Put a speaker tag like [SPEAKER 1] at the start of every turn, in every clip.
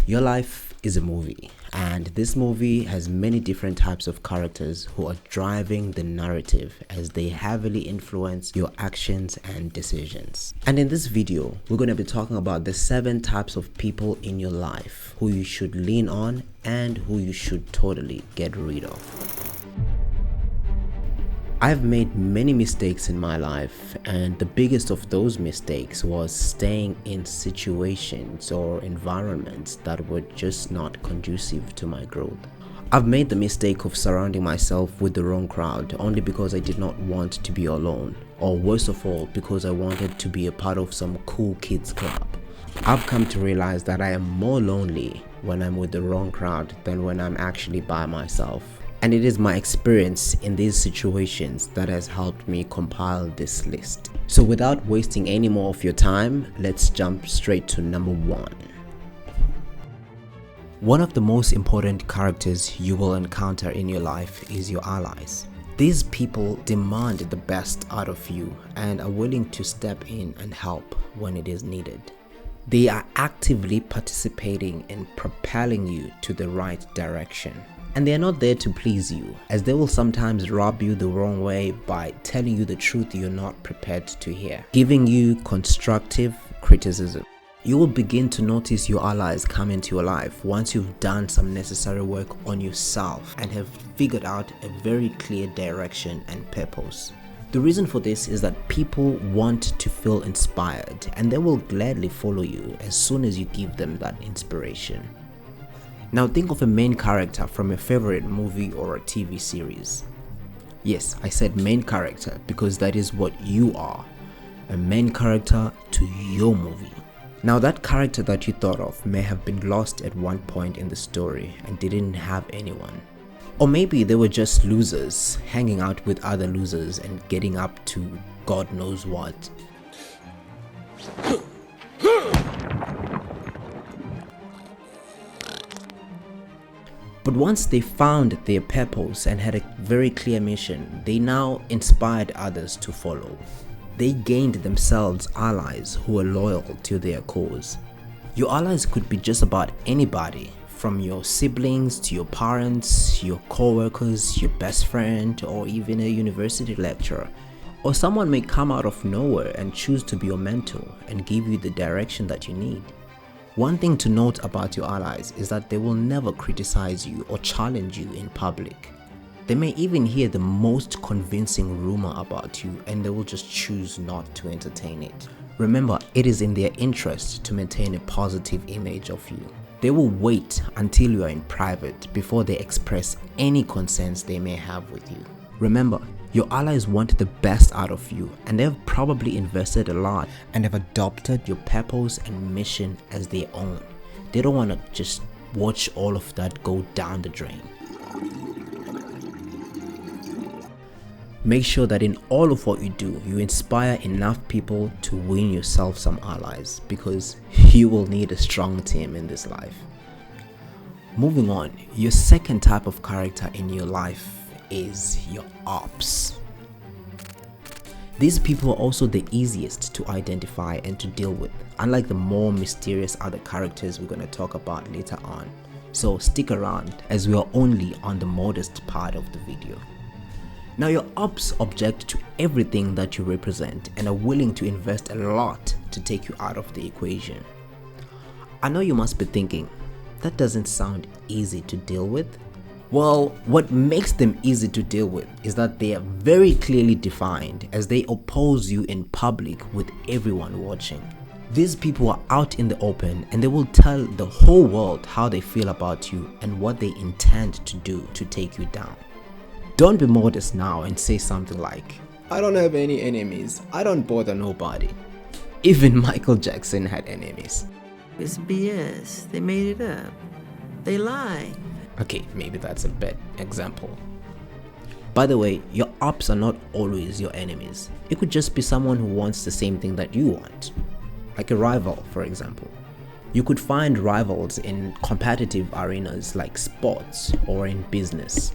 [SPEAKER 1] Your life is a movie, and this movie has many different types of characters who are driving the narrative as they heavily influence your actions and decisions. And in this video, we're going to be talking about the 7 types of people in your life who you should lean on and who you should totally get rid of. I've made many mistakes in my life, and the biggest of those mistakes was staying in situations or environments that were just not conducive to my growth. I've made the mistake of surrounding myself with the wrong crowd only because I did not want to be alone, or worst of all, because I wanted to be a part of some cool kids club. I've come to realize that I am more lonely when I'm with the wrong crowd than when I'm actually by myself. And it is my experience in these situations that has helped me compile this list. So without wasting any more of your time, let's jump straight to number 1. One of the most important characters you will encounter in your life is your allies. These people demand the best out of you and are willing to step in and help when it is needed. They are actively participating in propelling you to the right direction. And they are not there to please you, as they will sometimes rub you the wrong way by telling you the truth you're not prepared to hear, giving you constructive criticism. You will begin to notice your allies come into your life once you've done some necessary work on yourself and have figured out a very clear direction and purpose. The reason for this is that people want to feel inspired, and they will gladly follow you as soon as you give them that inspiration. Now think of a main character from a favorite movie or a TV series. Yes, I said main character because that is what you are, a main character to your movie. Now that character that you thought of may have been lost at one point in the story and didn't have anyone. Or maybe they were just losers, hanging out with other losers and getting up to God knows what. But once they found their purpose and had a very clear mission, they now inspired others to follow. They gained themselves allies who were loyal to their cause. Your allies could be just about anybody, from your siblings to your parents, your co-workers, your best friend, or even a university lecturer. Or someone may come out of nowhere and choose to be your mentor and give you the direction that you need. One thing to note about your allies is that they will never criticize you or challenge you in public. They may even hear the most convincing rumor about you and they will just choose not to entertain it. Remember, it is in their interest to maintain a positive image of you. They will wait until you are in private before they express any concerns they may have with you. Remember, your allies want the best out of you, and they have probably invested a lot and have adopted your purpose and mission as their own. They don't want to just watch all of that go down the drain. Make sure that in all of what you do, you inspire enough people to win yourself some allies, because you will need a strong team in this life. Moving on, your second type of character in your life is your ops. These people are also the easiest to identify and to deal with, unlike the more mysterious other characters we're going to talk about later on. So stick around as we are only on the modest part of the video. Now your ops object to everything that you represent and are willing to invest a lot to take you out of the equation. I know you must be thinking, that doesn't sound easy to deal with. Well, what makes them easy to deal with is that they are very clearly defined, as they oppose you in public with everyone watching. These people are out in the open and they will tell the whole world how they feel about you and what they intend to do to take you down. Don't be modest now and say something like, I don't have any enemies, I don't bother nobody. Even Michael Jackson had enemies.
[SPEAKER 2] It's BS. They made it up. They lie.
[SPEAKER 1] Okay, maybe that's a bad example. By the way, your ops are not always your enemies. It could just be someone who wants the same thing that you want. Like a rival, for example. You could find rivals in competitive arenas like sports or in business.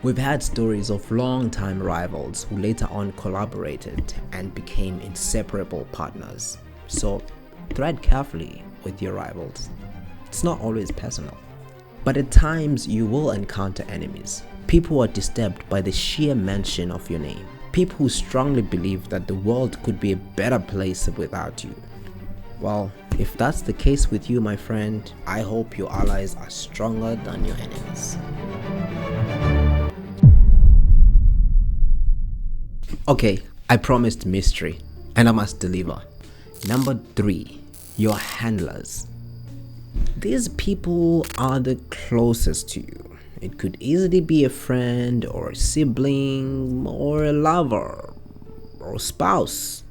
[SPEAKER 1] We've had stories of long-time rivals who later on collaborated and became inseparable partners. So tread carefully with your rivals. It's not always personal. But at times you will encounter enemies. People who are disturbed by the sheer mention of your name. People who strongly believe that the world could be a better place without you. Well, if that's the case with you, my friend, I hope your allies are stronger than your enemies. Okay, I promised mystery, and I must deliver. Number 3, your handlers. These people are the closest to you. It could easily be a friend or a sibling or a lover or a spouse.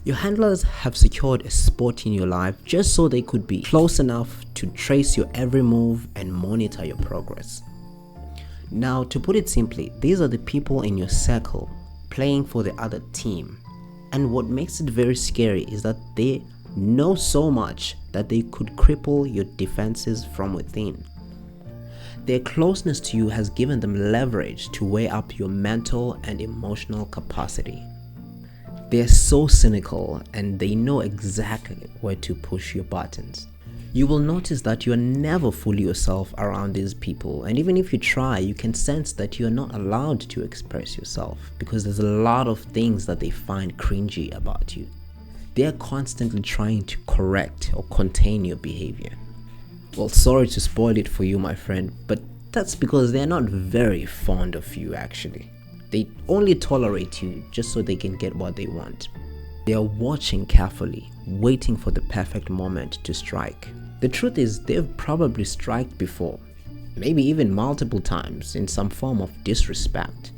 [SPEAKER 1] Your handlers have secured a spot in your life just so they could be close enough to trace your every move and monitor your progress. Now, to put it simply, these are the people in your circle playing for the other team. And what makes it very scary is that they know so much that they could cripple your defenses from within. Their closeness to you has given them leverage to weigh up your mental and emotional capacity. They're so cynical and they know exactly where to push your buttons. You will notice that you are never fully yourself around these people, and even if you try, you can sense that you are not allowed to express yourself because there's a lot of things that they find cringy about you. They are constantly trying to correct or contain your behavior. Well, sorry to spoil it for you, my friend, but that's because they're not very fond of you actually. They only tolerate you just so they can get what they want. They are watching carefully, waiting for the perfect moment to strike. The truth is, they've probably struck before, maybe even multiple times in some form of disrespect.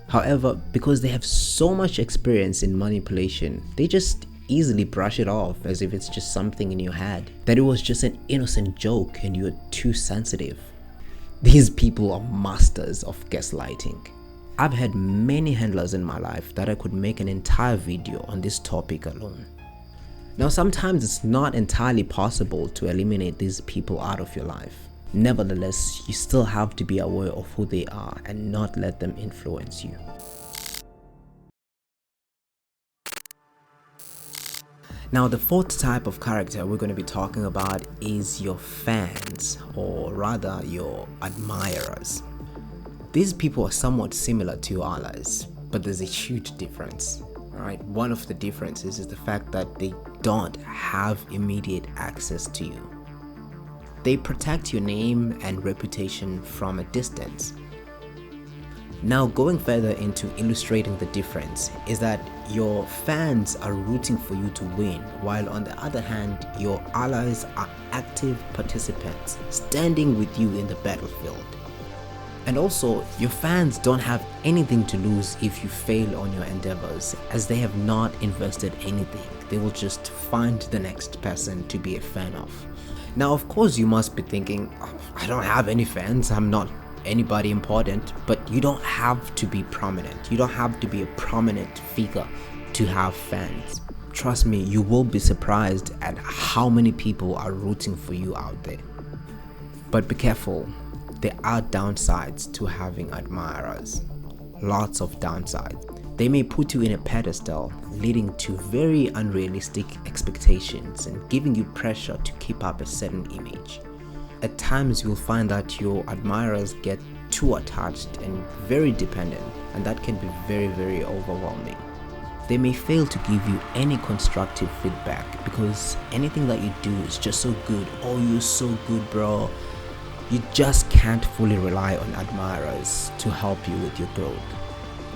[SPEAKER 1] However, because they have so much experience in manipulation, they just easily brush it off as if it's just something in your head, that it was just an innocent joke and you're too sensitive. These people are masters of gaslighting. I've had many handlers in my life that I could make an entire video on this topic alone. Now, sometimes it's not entirely possible to eliminate these people out of your life. Nevertheless, you still have to be aware of who they are and not let them influence you. Now, the fourth type of character we're going to be talking about is your fans, or rather your admirers. These people are somewhat similar to your allies, but there's a huge difference. Alright, one of the differences is the fact that they don't have immediate access to you. They protect your name and reputation from a distance. Now, going further into illustrating the difference is that your fans are rooting for you to win, while on the other hand, your allies are active participants standing with you in the battlefield. And also, your fans don't have anything to lose if you fail on your endeavors, as they have not invested anything. They will just find the next person to be a fan of. Now, of course, you must be thinking, I don't have any fans, I'm not anybody important, but you don't have to be prominent. You don't have to be a prominent figure to have fans. Trust me, you will be surprised at how many people are rooting for you out there. But be careful. There are downsides to having admirers. Lots of downsides. They may put you in a pedestal, leading to very unrealistic expectations and giving you pressure to keep up a certain image. At times you'll find that your admirers get too attached and very dependent, and that can be very, very overwhelming. They may fail to give you any constructive feedback because anything that you do is just so good. Oh, you're so good, bro. You just can't fully rely on admirers to help you with your growth.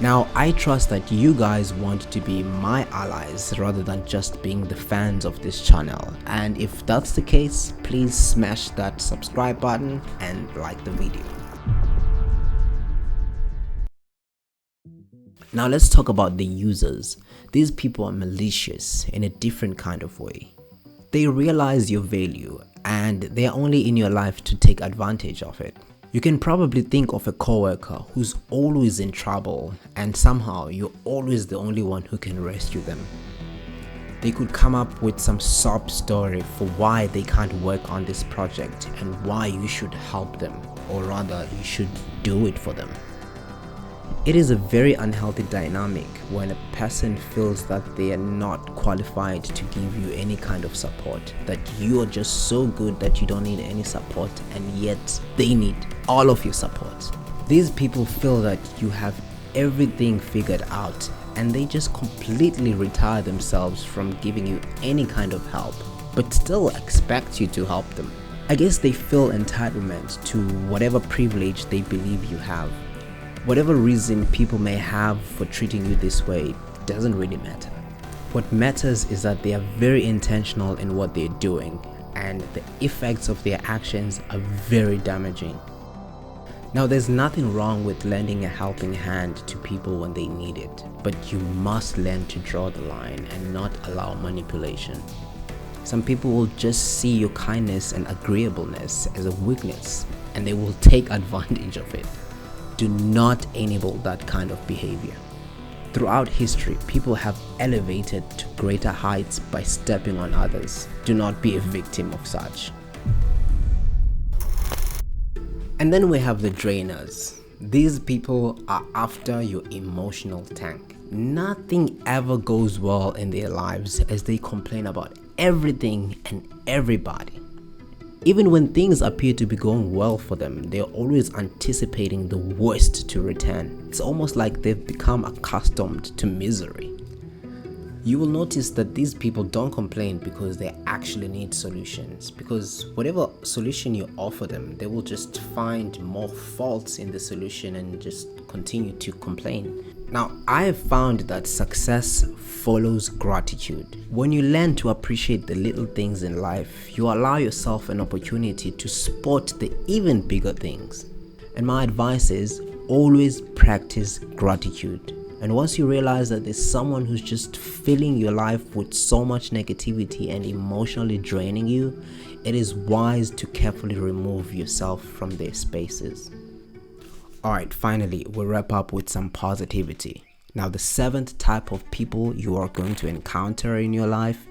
[SPEAKER 1] Now, I trust that you guys want to be my allies rather than just being the fans of this channel. And if that's the case, please smash that subscribe button and like the video. Now let's talk about the users. These people are malicious in a different kind of way. They realize your value and they are only in your life to take advantage of it. You can probably think of a coworker who's always in trouble and somehow you're always the only one who can rescue them. They could come up with some sob story for why they can't work on this project and why you should help them, or rather you should do it for them. It is a very unhealthy dynamic when a person feels that they are not qualified to give you any kind of support, that you are just so good that you don't need any support, and yet they need all of your support. These people feel that you have everything figured out, and they just completely retire themselves from giving you any kind of help, but still expect you to help them. I guess they feel entitlement to whatever privilege they believe you have. Whatever reason people may have for treating you this way doesn't really matter. What matters is that they are very intentional in what they're doing, and the effects of their actions are very damaging. Now, there's nothing wrong with lending a helping hand to people when they need it, but you must learn to draw the line and not allow manipulation. Some people will just see your kindness and agreeableness as a weakness, and they will take advantage of it. Do not enable that kind of behavior. Throughout history, people have elevated to greater heights by stepping on others. Do not be a victim of such. And then we have the drainers. These people are after your emotional tank. Nothing ever goes well in their lives as they complain about everything and everybody. Even when things appear to be going well for them, they're always anticipating the worst to return. It's almost like they've become accustomed to misery. You will notice that these people don't complain because they actually need solutions, because whatever solution you offer them, they will just find more faults in the solution and just continue to complain. Now, I have found that success follows gratitude. When you learn to appreciate the little things in life, you allow yourself an opportunity to spot the even bigger things. And my advice is always practice gratitude. And once you realize that there's someone who's just filling your life with so much negativity and emotionally draining you, it is wise to carefully remove yourself from their spaces. Alright, finally, we'll wrap up with some positivity. Now, the seventh type of people you are going to encounter in your life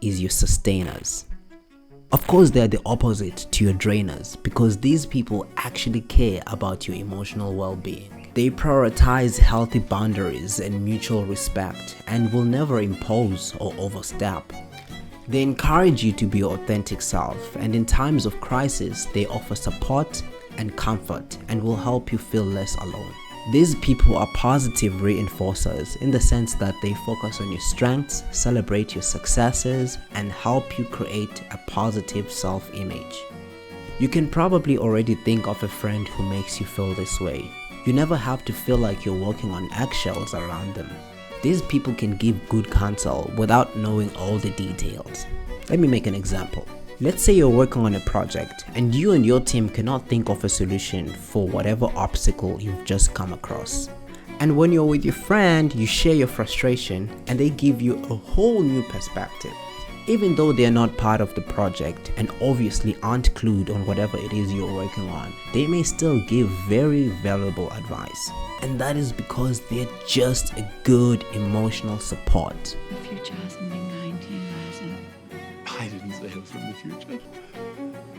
[SPEAKER 1] is your sustainers. Of course, they are the opposite to your drainers because these people actually care about your emotional well-being. They prioritize healthy boundaries and mutual respect and will never impose or overstep. They encourage you to be your authentic self, and in times of crisis, they offer support and comfort and will help you feel less alone. These people are positive reinforcers in the sense that they focus on your strengths, celebrate your successes, and help you create a positive self-image. You can probably already think of a friend who makes you feel this way. You never have to feel like you're walking on eggshells around them. These people can give good counsel without knowing all the details. Let me make an example. Let's say you're working on a project and you and your team cannot think of a solution for whatever obstacle you've just come across. And when you're with your friend, you share your frustration and they give you a whole new perspective. Even though they are not part of the project and obviously aren't clued on whatever it is you're working on, they may still give very valuable advice. And that is because they're just a good emotional support.
[SPEAKER 3] The future hasn't been kind to you, has it?
[SPEAKER 4] I didn't say I was from the future.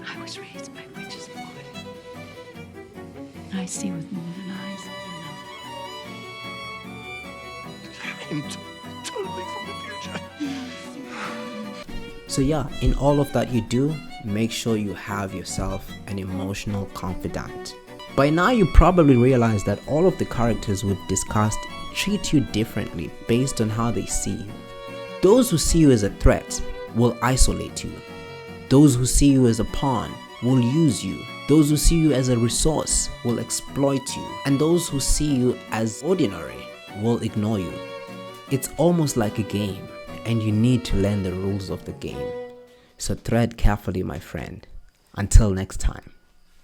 [SPEAKER 3] I was raised by witches and I see with more than eyes.
[SPEAKER 4] I'm totally from the future.
[SPEAKER 1] So yeah, in all of that you do, make sure you have yourself an emotional confidant. By now you probably realize that all of the characters we've discussed treat you differently based on how they see you. Those who see you as a threat will isolate you. Those who see you as a pawn will use you. Those who see you as a resource will exploit you. And those who see you as ordinary will ignore you. It's almost like a game, and you need to learn the rules of the game. So tread carefully, my friend. Until next time.